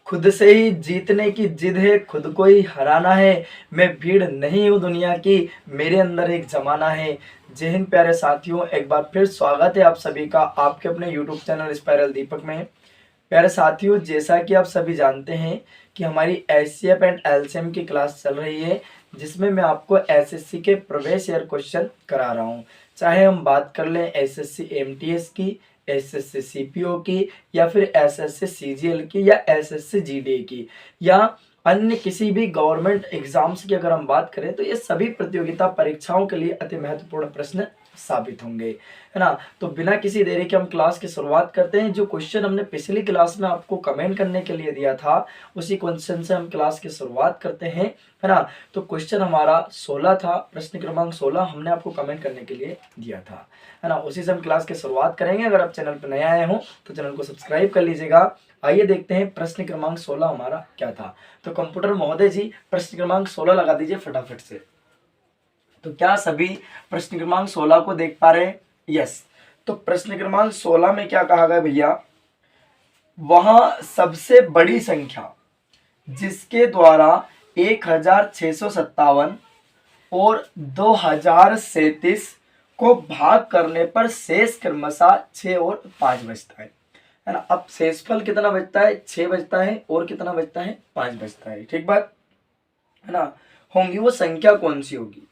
खुद से ही जीतने की जिद है, खुद को ही हराना है। मैं भीड़ नहीं हूँ दुनिया की, मेरे अंदर एक जमाना है। जय हिंद प्यारे साथियों, एक बार फिर स्वागत है आप सभी का आपके अपने YouTube चैनल स्पाइरल दीपक में। प्यारे साथियों, जैसा कि आप सभी जानते हैं कि हमारी एचसीएफ एंड एलसीएम की क्लास चल रही है, जिसमें मैं आपको एसएससी के प्रवेश ईयर क्वेश्चन करा रहा हूँ। चाहे हम बात कर लें एसएससी एमटीएस की, एसएससी सीपीओ की, या फिर एसएससी सीजीएल की, या एसएससी जीडीए की, या अन्य किसी भी गवर्नमेंट एग्जाम्स की अगर हम बात करें, तो ये सभी प्रतियोगिता परीक्षाओं के लिए अति महत्वपूर्ण प्रश्न साबित होंगे, है ना। तो बिना किसी देरी के हम क्लास की शुरुआत करते हैं। जो क्वेश्चन हमने पिछली क्लास में आपको कमेंट करने के लिए दिया था, उसी क्वेश्चन से हम क्लास की शुरुआत करते हैं, है ना। तो क्वेश्चन हमारा 16 था, प्रश्न क्रमांक 16 हमने आपको कमेंट करने के लिए दिया था, है ना। उसी से हम क्लास की शुरुआत करेंगे। अगर आप चैनल पर नए आए हो तो चैनल को सब्सक्राइब कर लीजिएगा। आइए देखते हैं प्रश्न क्रमांक 16 हमारा क्या था। तो कंप्यूटर महोदय जी, प्रश्न क्रमांक 16 लगा दीजिए फटाफट से। तो क्या सभी प्रश्न क्रमांक 16 को देख पा रहे हैं? यस। तो प्रश्न क्रमांक 16 में क्या कहा गया भैया, वहां सबसे बड़ी संख्या जिसके द्वारा 1657 और 2037 को भाग करने पर शेष क्रमशः 6 और 5 बचता है ना। अब शेषफल कितना बचता है? 6 बचता है, और कितना बचता है? 5 बचता है। ठीक बात है ना। होंगी वो संख्या कौन सी होगी?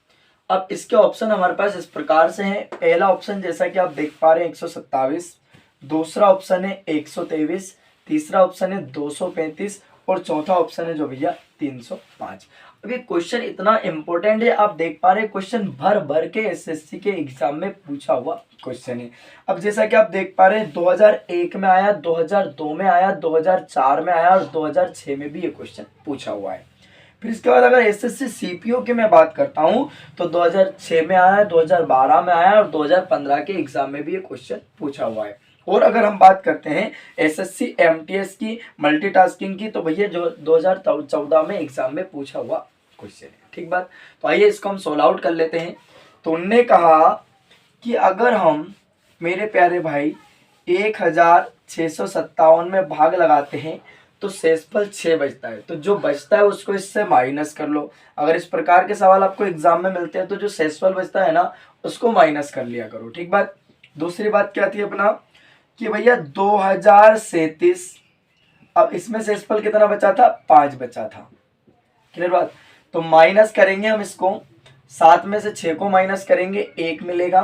अब इसके ऑप्शन हमारे पास इस प्रकार से हैं। पहला ऑप्शन जैसा कि आप देख पा रहे हैं 127, दूसरा ऑप्शन है 123, तीसरा ऑप्शन है 235 और चौथा ऑप्शन है जो भैया 305। अब ये क्वेश्चन इतना इंपॉर्टेंट है, आप देख पा रहे हैं क्वेश्चन भर भर के एसएससी के एग्जाम में पूछा हुआ क्वेश्चन है। अब जैसा कि आप देख पा रहे हैं 2001 में आया, 2002 में आया, 2004 में आया और 2006 में भी ये क्वेश्चन पूछा हुआ है। फिर इसके बाद अगर एसएससी सीपीओ की मैं बात करता हूं तो 2006 में आया, 2012 में आया और 2015 के एग्जाम में भी ये क्वेश्चन पूछा हुआ है। और अगर हम बात करते हैं एसएससी एमटीएस की मल्टीटास्किंग की, तो भैया जो 2014 में एग्जाम में पूछा हुआ क्वेश्चन है। ठीक बात। तो आइए इसको हम सोल्व आउट कर लेते हैं। तो उनने कहा कि अगर हम, मेरे प्यारे भाई, 1657 में भाग लगाते हैं तो शेषफल 6 बचता है। तो जो बचता है उसको इससे माइनस कर लो। अगर इस प्रकार के सवाल आपको एग्जाम में मिलते हैं तो जो शेषफल बचता है ना, उसको माइनस कर लिया करो। ठीक बात। दूसरी बात क्या थी अपना, कि भैया 2037, अब इसमें शेषफल कितना बचा था? 5 बचा था। क्लियर बात। तो माइनस करेंगे हम इसको, 7 में से 6 को माइनस करेंगे, 1 मिलेगा,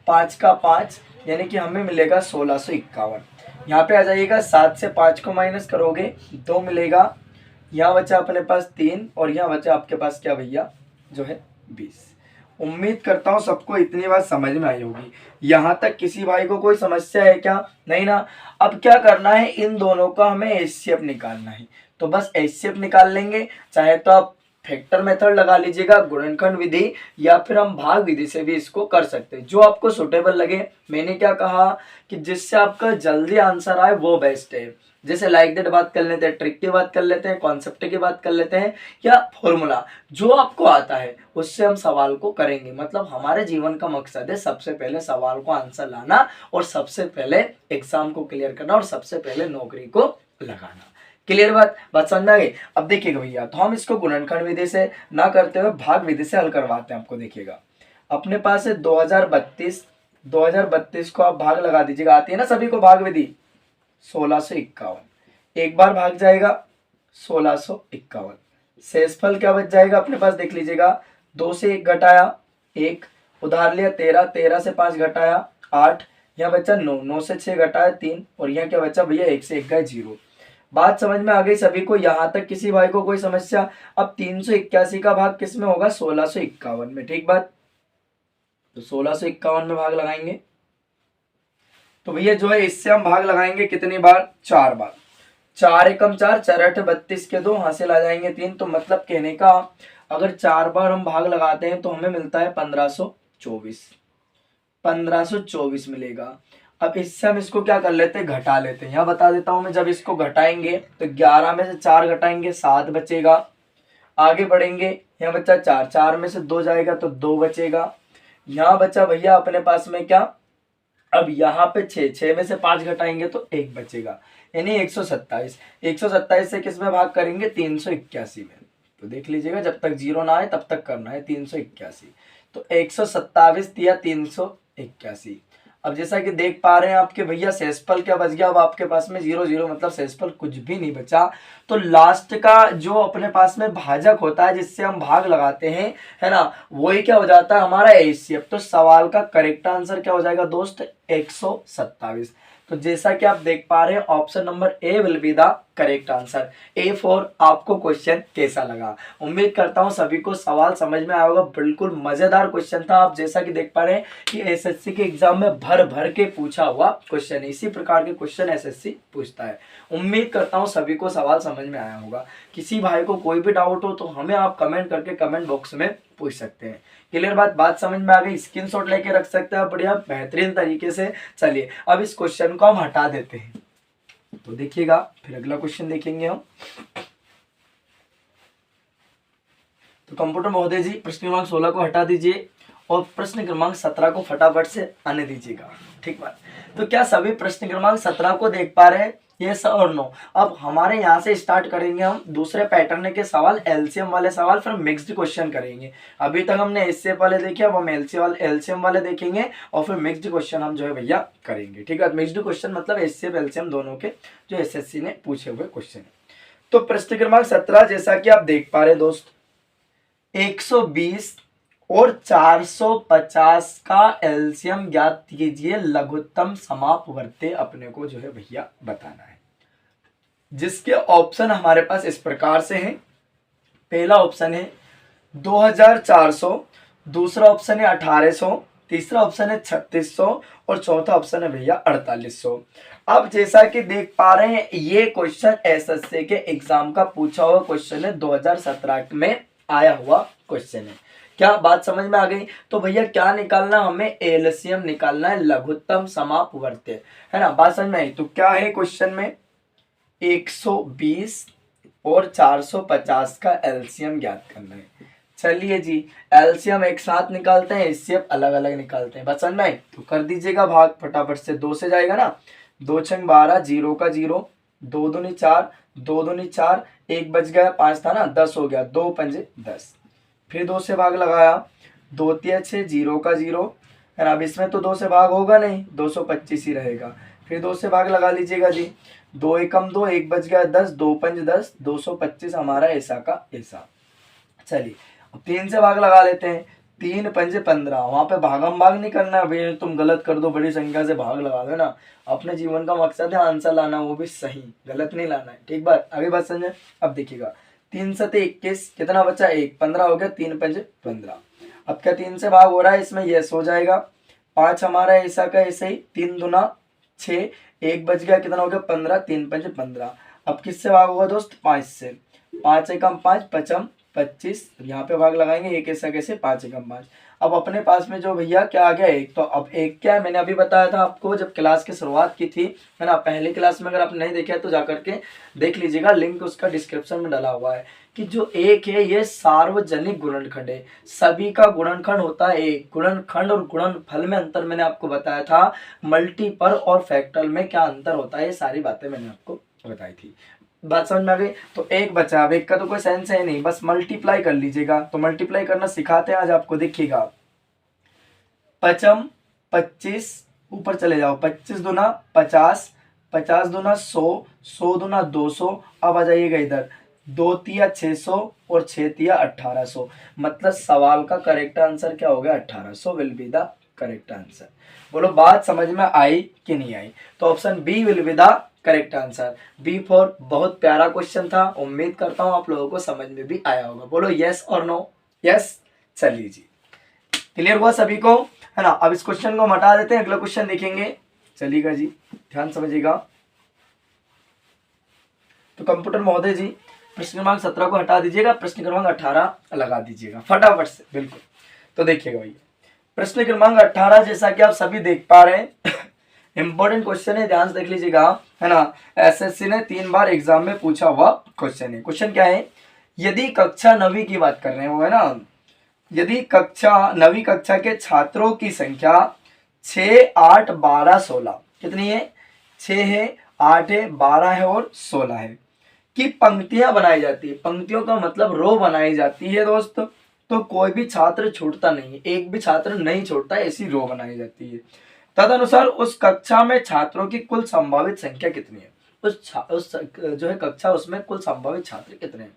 5 का 5 यानी कि हमें मिलेगा 1651। यहाँ पे आ जाइएगा, 7 से 5 को माइनस करोगे 2 मिलेगा, यहाँ बचा अपने पास 3 और यहाँ बचा आपके पास क्या भैया, जो है 20। उम्मीद करता हूँ सबको इतनी बात समझ में आई होगी। यहाँ तक किसी भाई को कोई समस्या है क्या? नहीं ना। अब क्या करना है, इन दोनों का हमें एचसीएफ निकालना है। तो बस एचसीएफ निकाल लेंगे। चाहे तो आप फैक्टर मेथड लगा लीजिएगा, गुणनखंड विधि, या फिर हम भाग विधि से भी इसको कर सकते हैं, जो आपको सुटेबल लगे। मैंने क्या कहा कि जिससे आपका जल्दी आंसर आए वो बेस्ट है। जैसे लाइक दैट बात कर लेते हैं, ट्रिक की बात कर लेते हैं, कॉन्सेप्ट की बात कर लेते हैं, या फॉर्मूला जो आपको आता है उससे हम सवाल को करेंगे। मतलब हमारे जीवन का मकसद है सबसे पहले सवाल को आंसर लाना, और सबसे पहले एग्जाम को क्लियर करना, और सबसे पहले नौकरी को लगाना। क्लियर बात समझ में आ गई? अब देखिएगा भैया, तो हम इसको गुणनखंड विधि से ना करते हुए भाग विधि से हल करवाते हैं आपको। देखिएगा अपने पास है 2032, 2032 को आप भाग लगा दीजिएगा। आती है ना सभी को भाग विधि? 1651, एक बार भाग जाएगा 1651। शेषफल क्या बच जाएगा अपने पास? देख लीजिएगा, 2 से 1 घटाया 1, उधार लिया 13, 13 से 5 घटाया 8, यहाँ बचा 9, 9 से 6 घटाया 3, और यहाँ क्या बचा भैया? 1 से 1 गए 0। बात समझ में आ गई सभी को? यहाँ तक किसी भाई को कोई समस्या? अब 381 का भाग किस में होगा? 1651 में। ठीक बात। तो 1651 में भाग लगाएंगे तो भैया जो है इससे हम भाग लगाएंगे कितनी बार? 4 बार। 4 एकम 4, 4 8 32 के 2, हासिल आ जाएंगे 3। तो मतलब कहने का, अगर 4 बार हम भाग लगाते हैं तो हमें मिलता है 1524, 1524 मिलेगा। अब इससे हम इसको क्या कर लेते हैं? घटा लेते हैं। यहाँ बता देता हूं मैं, जब इसको घटाएंगे तो 11 में से 4 घटाएंगे 7 बचेगा। आगे बढ़ेंगे, यहाँ बचा 4, 4 में से 2 जाएगा तो 2 बचेगा। यहाँ बचा भैया अपने पास में क्या? अब यहाँ पे 6, 6 में से 5 घटाएंगे तो 1 बचेगा। यानी 127। 127 से किस में भाग करेंगे, 381 में। तो देख लीजिएगा, जब तक जीरो ना आए तब तक करना है 381। तो 127 दिया 381। अब जैसा कि देख पा रहे हैं आपके भैया शेषफल क्या बच गया, अब आपके पास में 0 0 मतलब शेषफल कुछ भी नहीं बचा। तो लास्ट का जो अपने पास में भाजक होता है जिससे हम भाग लगाते हैं, है ना, वही क्या हो जाता है हमारा एचसीएफ। तो सवाल का करेक्ट आंसर क्या हो जाएगा दोस्त, 127। तो जैसा कि आप देख पा रहे हैं option number A will be the correct answer. A for आपको क्वेश्चन कैसा लगा, उम्मीद करता हूं सभी को सवाल समझ में आया होगा। बिल्कुल मजेदार क्वेश्चन था। आप जैसा कि देख पा रहे हैं कि एसएससी के एग्जाम में भर भर के पूछा हुआ क्वेश्चन, इसी प्रकार के क्वेश्चन एसएससी पूछता है। उम्मीद करता हूं सभी को सवाल समझ में आया होगा। किसी भाई को कोई भी डाउट हो तो हमें आप कमेंट करके कमेंट बॉक्स में पूछ सकते हैं। क्लियर बात समझ में आ गई, स्क्रीनशॉट लेके रख सकते हैं बढ़िया बेहतरीन तरीके से। चलिए अब इस क्वेश्चन को हम हटा देते हैं, तो देखिएगा फिर अगला क्वेश्चन देखेंगे हम। तो कंप्यूटर महोदय जी प्रश्न क्रमांक 16 को हटा दीजिए और प्रश्न क्रमांक 17 को फटाफट से आने दीजिएगा, ठीक बात। तो क्या सभी प्रश्न क्रमांक 17 को देख पा रहे हैं, यस और नो। अब हमारे यहाँ से स्टार्ट करेंगे हम दूसरे पैटर्न के सवाल, एलसीएम वाले सवाल, फिर मिक्स्ड क्वेश्चन करेंगे। अभी तक हमने एचसीएफ वाले देखे, अब हम एलसीएम वाले देखेंगे और फिर मिक्स्ड क्वेश्चन हम जो है भैया करेंगे, ठीक है। मिक्स्ड क्वेश्चन मतलब एचसीएफ एलसीएम दोनों के जो एसएससी ने पूछे हुए क्वेश्चन है। तो प्रश्न क्रमांक 17 जैसा कि आप देख पा रहे दोस्त, 120 और 450 का एलसीएम ज्ञात कीजिए, लघुत्तम समापवर्ती अपने को जो है भैया बताना है। जिसके ऑप्शन हमारे पास इस प्रकार से हैं। पहला ऑप्शन है 2400, दूसरा ऑप्शन है 1800, तीसरा ऑप्शन है 3600 और चौथा ऑप्शन है भैया 4800। अब जैसा कि देख पा रहे हैं ये क्वेश्चन एसएससी के एग्जाम का पूछा हुआ क्वेश्चन है, 2017 में आया हुआ क्वेश्चन है। क्या बात समझ में आ गई। तो भैया क्या निकालना, हमें एलसीएम निकालना है, लघुत्तम समापवर्ती, है ना। बात समझ में आई। तो क्या है क्वेश्चन में, 120 और 450 का एलसीएम ज्ञात करना है। चलिए जी, एलसीएम एक साथ निकालते हैं, एचसीएफ अलग अलग निकालते हैं। बस समझ में आई। तो कर दीजिएगा भाग फटाफट से, 2 से जाएगा ना, 2 छंग 12, 0 का 0, 2 दूनी 4, 2 दूनी 4, 1 बच गया, 5 था ना, 10 हो गया, 2 पंजे 10। फिर 2 से भाग लगाया, 2 तिया 6, 0 का 0, है ना। अब इसमें तो 2 से भाग होगा नहीं, 225 ही रहेगा। फिर 2 से भाग लगा लीजिएगा जी, 2 एकम 2, 1 बच गया 10, 2 पंज 10, 225 हमारा ऐसा का ऐसा। चलिए अब 3 से भाग लगा लेते हैं, 3 पंजे 15। वहां पे भागम भाग नहीं करना है भाई, तुम गलत कर दो, बड़ी संख्या से भाग लगा दो ना। अपने जीवन का मकसद है आंसर लाना, वो भी सही, गलत नहीं लाना है, ठीक बात। आगे बात समझे। अब देखिएगा 3 सते 21, कितना बचा 1, 15 हो गया, 3 पंजे 15। अब क्या 3 से भाग हो रहा है, इसमें यस हो जाएगा। 5 हमारा ऐसा का ऐसे ही, 3 दूना 6, 1 बच गया, कितना हो गया 15, 3 पंजे 15। अब किससे भाग होगा दोस्त, 5 से। 5 एकम 5, पचम 25। यहाँ पे भाग लगाएंगे, एक ऐसा कैसे, 5 एकम 5। अब अपने पास में जो भैया क्या आ गया 1। तो अब 1 क्या है, मैंने अभी बताया था आपको जब क्लास की शुरुआत की थी, है ना। पहली क्लास में अगर आपने नहीं देखा है तो जाकर के देख लीजिएगा, लिंक उसका डिस्क्रिप्शन में डाला हुआ है। कि जो 1 है ये सार्वजनिक गुणनखंड है, सभी का गुणनखंड होता है 1। गुणनखंड और गुणनफल में अंतर मैंने आपको बताया था, मल्टीपल और फैक्टल में क्या अंतर होता है, ये सारी बातें मैंने आपको बताई थी। बात समझ में आ गई। तो 1 बचा, अब 1 का तो कोई सेंस है नहीं, बस मल्टीप्लाई कर लीजिएगा। तो मल्टीप्लाई करना सिखाते हैं आज आपको, देखिएगा। पचम 25, ऊपर चले जाओ, 25 दूना 50, 50 दूना 100, 100 दूना 200। अब आ जाइएगा इधर, 2 तिया 600 और 6 तिया 1800। मतलब सवाल का करेक्ट आंसर क्या हो गया, 1800 will be the correct answer. बोलो बात समझ में आई कि नहीं आई। तो option B will be the correct answer. B for बहुत प्यारा क्वेश्चन था, उम्मीद करता हूं आप लोगों को समझ में भी आया होगा। बोलो यस और नो। यस, चलिए जी, क्लियर हुआ सभी को, है ना। अब इस क्वेश्चन को हम हटा देते हैं, अगला क्वेश्चन देखेंगे। चलिएगा जी, ध्यान समझिएगा। तो कंप्यूटर महोदय जी प्रश्न क्रमांक 17 को हटा दीजिएगा, प्रश्न क्रमांक 18 लगा दीजिएगा फटाफट से, बिल्कुल। तो देखिएगा भैया, प्रश्न क्रमांक 18 जैसा कि आप सभी देख पा रहे हैं इंपॉर्टेंट क्वेश्चन है, ध्यान से देख लीजिएगा, है ना। एसएससी ने 3 बार एग्जाम में पूछा हुआ क्वेश्चन है। क्वेश्चन क्या है, यदि कक्षा 9वीं की बात कर रहे हैं वो, है ना। यदि कक्षा 9वीं कक्षा के छात्रों की संख्या 6, 8, 12, 16 कितनी है, 6 है, 8 है, 12 है और 16 है कि पंक्तियां बनाई जाती है। पंक्तियों का मतलब रो बनाई जाती है दोस्त। तो कोई भी छात्र छूटता नहीं है, एक भी छात्र नहीं छूटता, ऐसी रो बनाई जाती है। तदनुसार उस कक्षा में छात्रों की कुल संभावित संख्या कितनी है, उस जो है कक्षा उसमें कुल संभावित छात्र कितने हैं।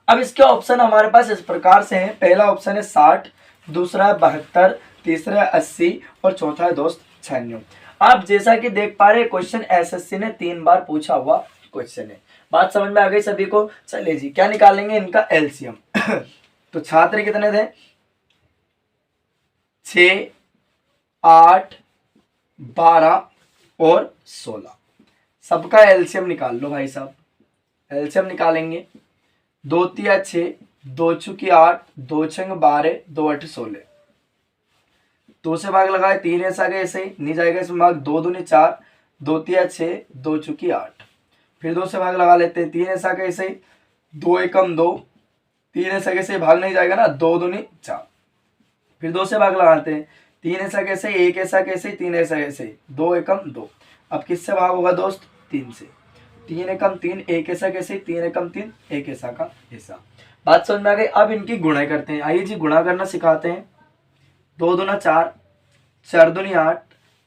अब इसके ऑप्शन हमारे पास इस प्रकार से हैं। पहला ऑप्शन है 60, दूसरा है 72, तीसरा है 80 और चौथा है दोस्त 96। आप जैसा कि देख पा रहे क्वेश्चन एसएससी ने 3 बार पूछा हुआ क्वेश्चन है। बात समझ में आ गई सभी को। चलिए जी, क्या निकालेंगे इनका एलसीएम। तो छात्र कितने थे, 6, 8, 12 और 16। सबका एलसीएम निकाल लो भाई साहब। एलसीएम निकालेंगे, 2 तिया 6, 2 चुकी 8, 2 छंग 12, 2 8 16। 2 से भाग लगाए, 3 ऐसा गए ऐसे ही नहीं जाएगा इसमें भाग, 2 दूनी 4, 2 तिया 6, 2 चुकी 8। फिर 2 से भाग लगा लेते हैं, 3 ऐसा गए ऐसे ही, 2 एकम 2, 3 ऐसा कैसे भाग नहीं जाएगा ना, 2 दूनी 4। फिर 2 से भाग लगाते हैं, 3 ऐसा कैसे, 1 ऐसा कैसे, 3 ऐसा कैसे, 2 एकम 2। अब किससे भाग होगा दोस्त, 3 से। 3 एकम 3, 1 ऐसा कैसे, 3 एकम 3, 1 ऐसा का ऐसा। बात समझ में आ गई। अब इनकी गुणा करते हैं। आइए जी गुणा करना सिखाते हैं। 2 दूना 4, 4 दूनी 8,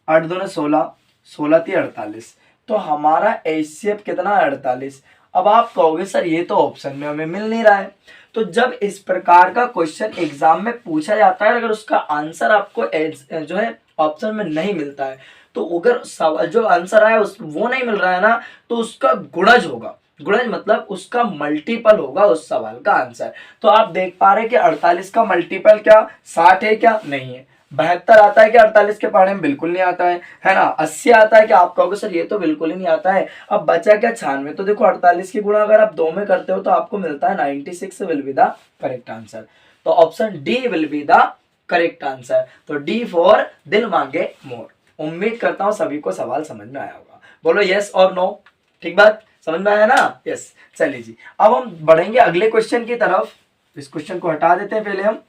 8 दूना 16, 16 ती 48। तो हमारा एचसीएफ कितना है, 48। अब आप कहोगे सर ये तो ऑप्शन में हमें मिल नहीं रहा है। तो जब इस प्रकार का क्वेश्चन एग्जाम में पूछा जाता है, अगर उसका आंसर आपको जो है ऑप्शन में नहीं मिलता है, तो अगर सवाल जो आंसर आया उस वो नहीं मिल रहा है ना, तो उसका गुणज होगा। गुणज मतलब उसका मल्टीपल होगा उस सवाल का आंसर। तो आप देख पा रहे हैं कि 48 का मल्टीपल क्या 60 है, क्या नहीं है। 72 आता है कि 48 के पढ़ने में, बिल्कुल नहीं आता है ना। 80 आता है कि आप कहोगे सर ये तो बिल्कुल ही नहीं आता है। अब बचा क्या 96। तो देखो 48 की गुणा अगर आप 2 में करते हो तो आपको मिलता है 96 will be the correct answer. तो option D will be the correct answer. तो डी फॉर दिल मांगे मोर। उम्मीद करता हूं सभी को सवाल समझ में आया होगा। बोलो यस और नो, ठीक बात, समझ में आया ना, यस। चलिए जी, अब हम बढ़ेंगे अगले क्वेश्चन की तरफ। इस क्वेश्चन को हटा देते हैं पहले हम।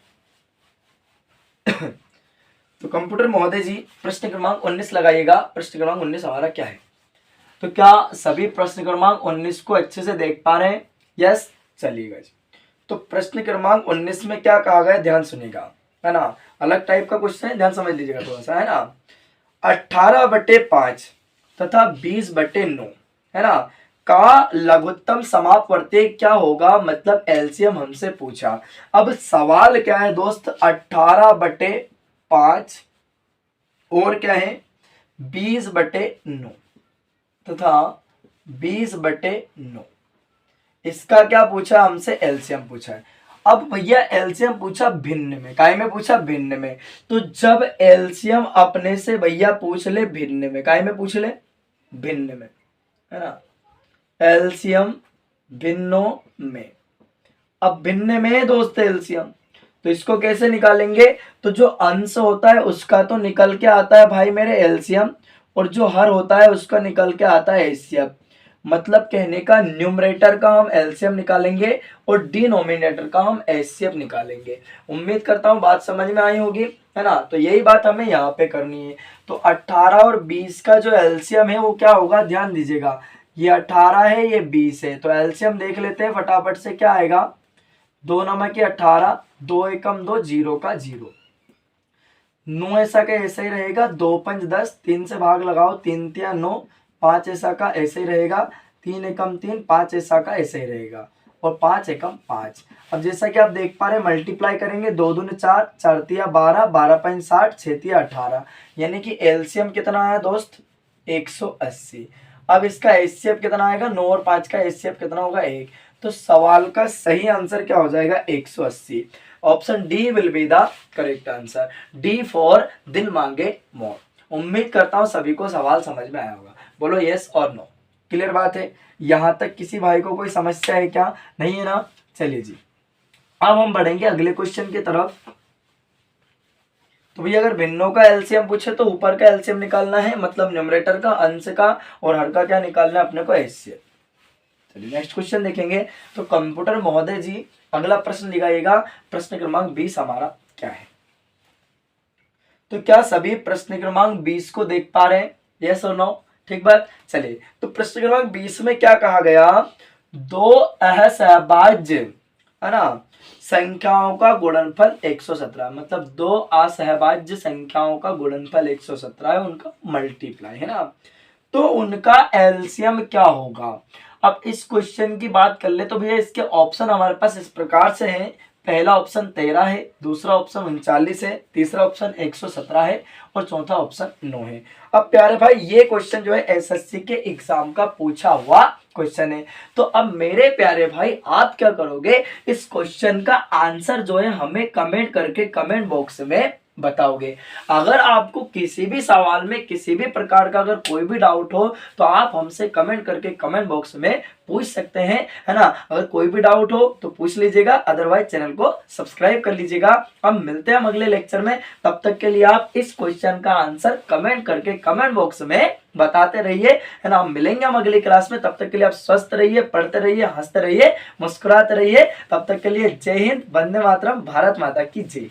तो कंप्यूटर महोदय जी प्रश्न क्रमांक 19 लगाइएगा। प्रश्न क्रमांक 19 हमारा क्या है, तो क्या सभी प्रश्न क्रमांक 19 को अच्छे से देख पा रहे हैं, यस। चलिएगा जी, तो प्रश्न क्रमांक 19 में क्या कहा गया, ध्यान सुनिएगा, है ना। अलग टाइप का क्वेश्चन है, ध्यान समझ लीजिएगा थोड़ा सा, है ना। 18/5 तथा 20/9, है ना, का लघुत्तम समापवर्ती क्या होगा, मतलब एलसीएम हमसे पूछा। अब सवाल क्या है दोस्त, 18/5 और क्या है 20/9 तथा 20/9। इसका क्या पूछा हमसे, एलसीएम पूछा है। अब भैया एलसीएम पूछा भिन्न में, काय में पूछा, भिन्न में। तो जब एलसीएम अपने से भैया पूछ ले भिन्न में, काय में पूछ ले, भिन्न में, है ना। एलसीएम भिन्नों में। अब भिन्न में है दोस्त एलसीएम, तो इसको कैसे निकालेंगे, तो जो अंश होता है उसका तो निकल के आता है भाई मेरे एलसीएम, और जो हर होता है उसका निकल के आता है एचसीएफ। मतलब कहने का न्यूमरेटर का हम एलसीएम निकालेंगे और डिनोमिनेटर का हम एचसीएफ निकालेंगे। उम्मीद करता हूँ बात समझ में आई होगी, है ना। तो यही बात हमें यहाँ पे करनी है। तो 18 और 20 का जो एलसीएम है वो क्या होगा, ध्यान दीजिएगा। ये 18 है, ये 20 है, तो एलसीएम देख लेते हैं फटाफट से। क्या आएगा, 2 नमक के 18, 2 एकम 2, 0 का 0। 9 ऐसा का ऐसा ही रहेगा, 2 5 10, 3 से भाग लगाओ, 3 तिया 9, 5 ऐसा का ऐसे ही रहेगा, 3 एकम 3, 5 ऐसा का ऐसे ही रहेगा, और 5 एकम 5। अब जैसा कि आप देख पा रहे हैं मल्टीप्लाई करेंगे, 2 दूनी 4, 4 तिया 12, 12 5 60, 6 तिया 18, यानी कि एलसीएम कितना आया दोस्त, 180। अब इसका एचसीएफ कितना आएगा, 9 और 5 का एचसीएफ कितना होगा, 1। तो सवाल का सही आंसर क्या हो जाएगा, 180। Option D will be the correct answer. D for दिल मांगे मोर। उम्मीद करता हूं सभी को सवाल समझ में आया होगा। बोलो यस और नो, क्लियर बात है। यहां तक किसी भाई को कोई समस्या है क्या, नहीं है ना। चलिए जी, अब हम बढ़ेंगे अगले क्वेश्चन की तरफ। तो भैया अगर भिन्नों का एलसीएम पूछे तो ऊपर का एलसीएम निकालना है, मतलब न्यूमरेटर का, अंश का, और हर का क्या निकालना है अपने को, एचसीएफ। चलिए नेक्स्ट क्वेश्चन देखेंगे। तो कंप्यूटर महोदय जी अगला प्रश्न दिखाइएगा। प्रश्न क्रमांक 20 हमारा क्या है, तो क्या सभी प्रश्न क्रमांक 20 को देख पा रहे हैं, यस और नो। ठीक बात। चलिए, तो प्रश्न क्रमांक 20 में क्या कहा गया, दो असहभाज्य है ना संख्याओं का गुणनफल 117, मतलब दो असहभाज्य संख्याओं का गुणनफल 117 है, उनका मल्टीप्लाई है ना, तो उनका एलसीएम क्या होगा। अब इस क्वेश्चन की बात कर ले तो भैया इसके ऑप्शन हमारे पास इस प्रकार से हैं, पहला ऑप्शन 13 है, दूसरा ऑप्शन 39 है, तीसरा ऑप्शन 117 है और चौथा ऑप्शन 9 है। अब प्यारे भाई ये क्वेश्चन जो है एसएससी के एग्जाम का पूछा हुआ क्वेश्चन है, तो अब मेरे प्यारे भाई आप क्या करोगे, इस क्वेश्चन का आंसर जो है हमें कमेंट करके कमेंट बॉक्स में बताओगे। अगर आपको किसी भी सवाल में किसी भी प्रकार का अगर कोई भी डाउट हो तो आप हमसे कमेंट करके कमेंट बॉक्स में पूछ सकते हैं, है ना। अगर कोई भी डाउट हो तो पूछ लीजिएगा, अदरवाइज चैनल को सब्सक्राइब कर लीजिएगा। अब मिलते हैं हम अगले लेक्चर में, तब तक के लिए आप इस क्वेश्चन का आंसर कमेंट करके कमेंट बॉक्स में बताते रहिए, है ना। हम मिलेंगे हम अगली क्लास में, तब तक के लिए आप स्वस्थ रहिए, पढ़ते रहिए, हंसते रहिए, मुस्कुराते रहिए। तब तक के लिए जय हिंद, वंदे मातरम, भारत माता की जय।